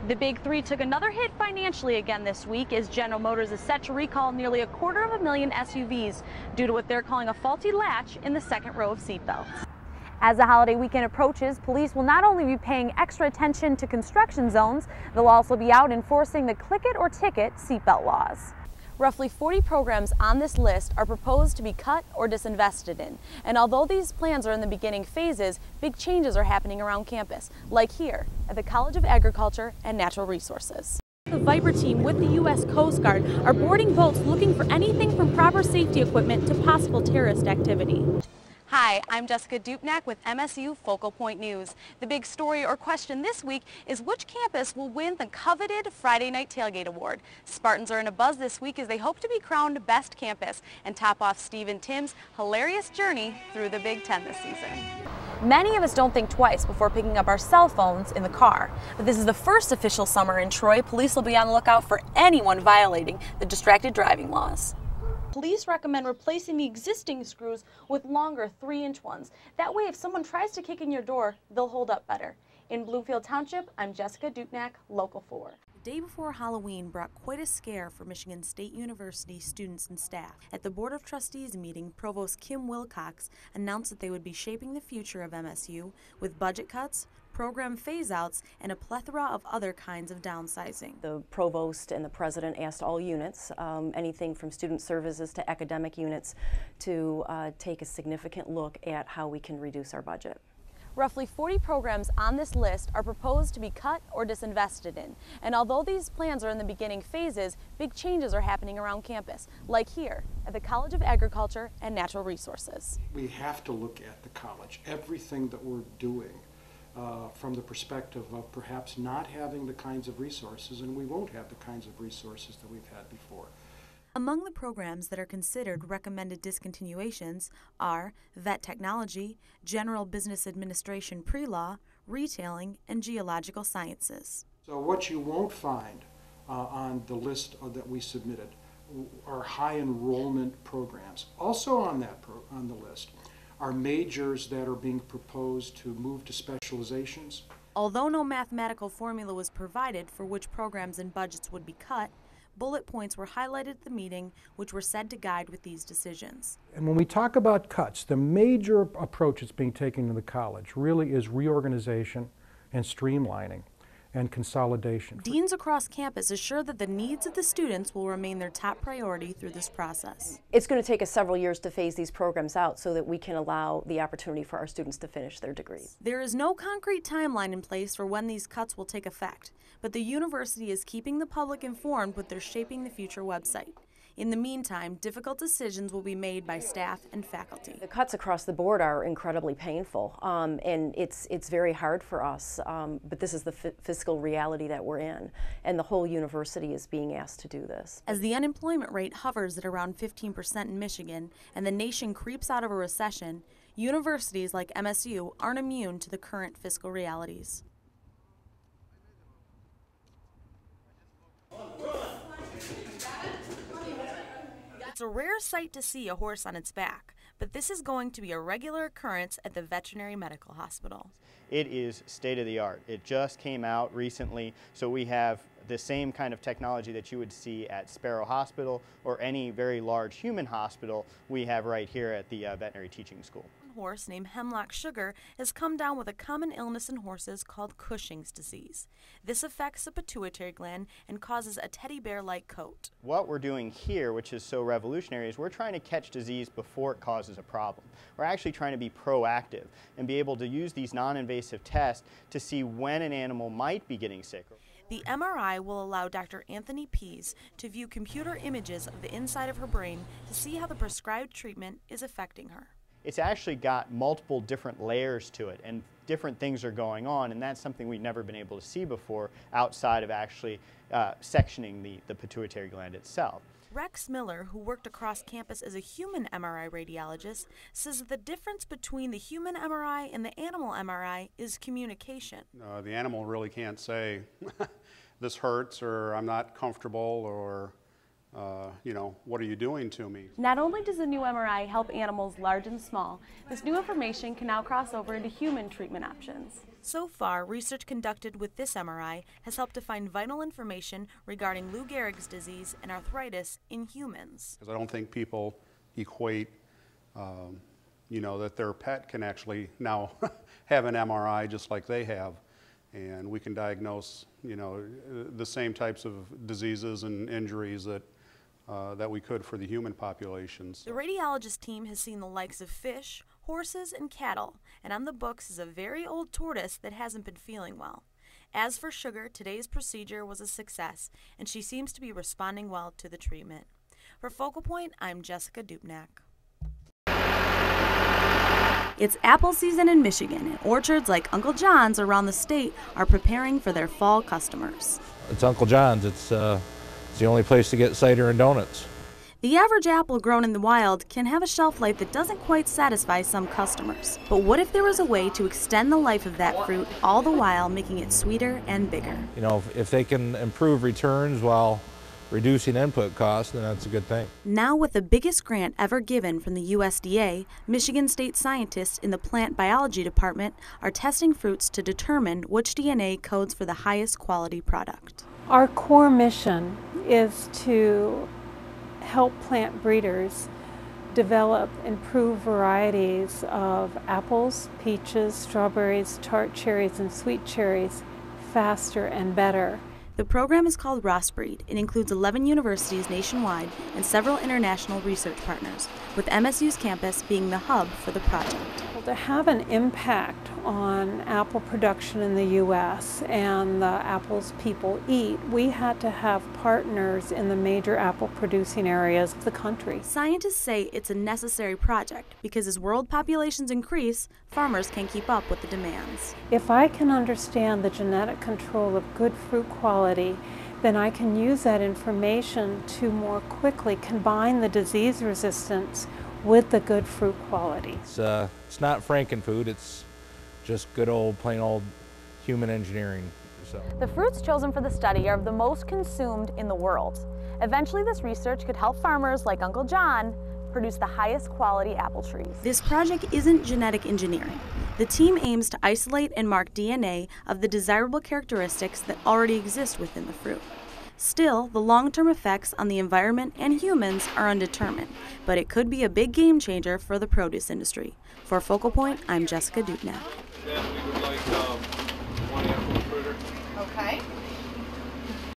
The Big Three took another hit financially again this week as General Motors is set to recall nearly 250,000 SUVs due to what they're calling a faulty latch in the second row of seatbelts. As the holiday weekend approaches, police will not only be paying extra attention to construction zones, they'll also be out enforcing the click it or ticket seatbelt laws. Roughly 40 programs on this list are proposed to be cut or disinvested in. And although these plans are in the beginning phases, big changes are happening around campus, like here at the College of Agriculture and Natural Resources. The Viper team with the U.S. Coast Guard are boarding boats looking for anything from proper safety equipment to possible terrorist activity. Hi, I'm Jessica Dupnack with MSU Focal Point News. The big story or question this week is which campus will win the coveted Friday Night Tailgate Award. Spartans are in a buzz this week as they hope to be crowned best campus and top off Steve and Tim's hilarious journey through the Big Ten this season. Many of us don't think twice before picking up our cell phones in the car, but this is the first official summer in Troy. Police will be on the lookout for anyone violating the distracted driving laws. Police recommend replacing the existing screws with longer 3-inch ones. That way, if someone tries to kick in your door, they'll hold up better. In Bloomfield Township, I'm Jessica Dupnack, Local 4. The day before Halloween brought quite a scare for Michigan State University students and staff. At the Board of Trustees meeting, Provost Kim Wilcox announced that they would be shaping the future of MSU with budget cuts, program phase-outs, and a plethora of other kinds of downsizing. The provost and the president asked all units, anything from student services to academic units, to take a significant look at how we can reduce our budget. Roughly 40 programs on this list are proposed to be cut or disinvested in. And although these plans are in the beginning phases, big changes are happening around campus, like here at the College of Agriculture and Natural Resources. We have to look at the college, everything that we're doing, from the perspective of perhaps not having the kinds of resources, and we won't have the kinds of resources that we've had before. Among the programs that are considered recommended discontinuations are Vet Technology, General Business Administration Pre-Law, Retailing, and Geological Sciences. So what you won't find on the list that we submitted are high enrollment programs. Also on the list are majors that are being proposed to move to specializations. Although no mathematical formula was provided for which programs and budgets would be cut, bullet points were highlighted at the meeting which were said to guide with these decisions. And when we talk about cuts, the major approach that's being taken in the college really is reorganization and streamlining and consolidation. Deans across campus assure that the needs of the students will remain their top priority through this process. It's going to take us several years to phase these programs out so that we can allow the opportunity for our students to finish their degrees. There is no concrete timeline in place for when these cuts will take effect, but the university is keeping the public informed with their Shaping the Future website. In the meantime, difficult decisions will be made by staff and faculty. The cuts across the board are incredibly painful, and it's very hard for us, but this is the fiscal reality that we're in, and the whole university is being asked to do this. As the unemployment rate hovers at around 15% in Michigan and the nation creeps out of a recession, universities like MSU aren't immune to the current fiscal realities. It's a rare sight to see a horse on its back, but this is going to be a regular occurrence at the Veterinary Medical Hospital. It is state-of-the-art. It just came out recently, so we have the same kind of technology that you would see at Sparrow Hospital or any very large human hospital we have right here at the Veterinary Teaching School. A horse named Hemlock Sugar has come down with a common illness in horses called Cushing's disease. This affects the pituitary gland and causes a teddy bear-like coat. What we're doing here, which is so revolutionary, is we're trying to catch disease before it causes a problem. We're actually trying to be proactive and be able to use these non-invasive tests to see when an animal might be getting sick. The MRI will allow Dr. Anthony Pease to view computer images of the inside of her brain to see how the prescribed treatment is affecting her. It's actually got multiple different layers to it, and different things are going on, and that's something we've never been able to see before outside of actually sectioning the pituitary gland itself. Rex Miller, who worked across campus as a human MRI radiologist, says that the difference between the human MRI and the animal MRI is communication. The animal really can't say, this hurts, or I'm not comfortable, or what are you doing to me? Not only does the new MRI help animals large and small, this new information can now cross over into human treatment options. So far, research conducted with this MRI has helped to find vital information regarding Lou Gehrig's disease and arthritis in humans. Because I don't think people equate, you know, that their pet can actually now have an MRI just like they have, and we can diagnose, you know, the same types of diseases and injuries that that we could for the human populations. The radiologist team has seen the likes of fish, horses, and cattle, and on the books is a very old tortoise that hasn't been feeling well. As for Sugar, today's procedure was a success, and she seems to be responding well to the treatment. For Focal Point, I'm Jessica Dupnack. It's apple season in Michigan, and orchards like Uncle John's around the state are preparing for their fall customers. It's Uncle John's. It's the only place to get cider and donuts. The average apple grown in the wild can have a shelf life that doesn't quite satisfy some customers. But what if there was a way to extend the life of that fruit, all the while making it sweeter and bigger? You know, if they can improve returns while reducing input costs, then that's a good thing. Now, with the biggest grant ever given from the USDA, Michigan State scientists in the plant biology department are testing fruits to determine which DNA codes for the highest quality product. Our core mission is to help plant breeders develop improved varieties of apples, peaches, strawberries, tart cherries, and sweet cherries faster and better. The program is called Rossbreed. It includes 11 universities nationwide and several international research partners, with MSU's campus being the hub for the project. Well, to have an impact on apple production in the U.S. and the apples people eat, we had to have partners in the major apple producing areas of the country. Scientists say it's a necessary project because as world populations increase, farmers can't keep up with the demands. If I can understand the genetic control of good fruit quality, then I can use that information to more quickly combine the disease resistance with the good fruit quality. It's not Frankenfood, it's just good old, plain old human engineering. So. The fruits chosen for the study are of the most consumed in the world. Eventually, this research could help farmers like Uncle John produce the highest quality apple trees. This project isn't genetic engineering. The team aims to isolate and mark DNA of the desirable characteristics that already exist within the fruit. Still, the long-term effects on the environment and humans are undetermined, but it could be a big game changer for the produce industry. For Focal Point, I'm Jessica Dupnack.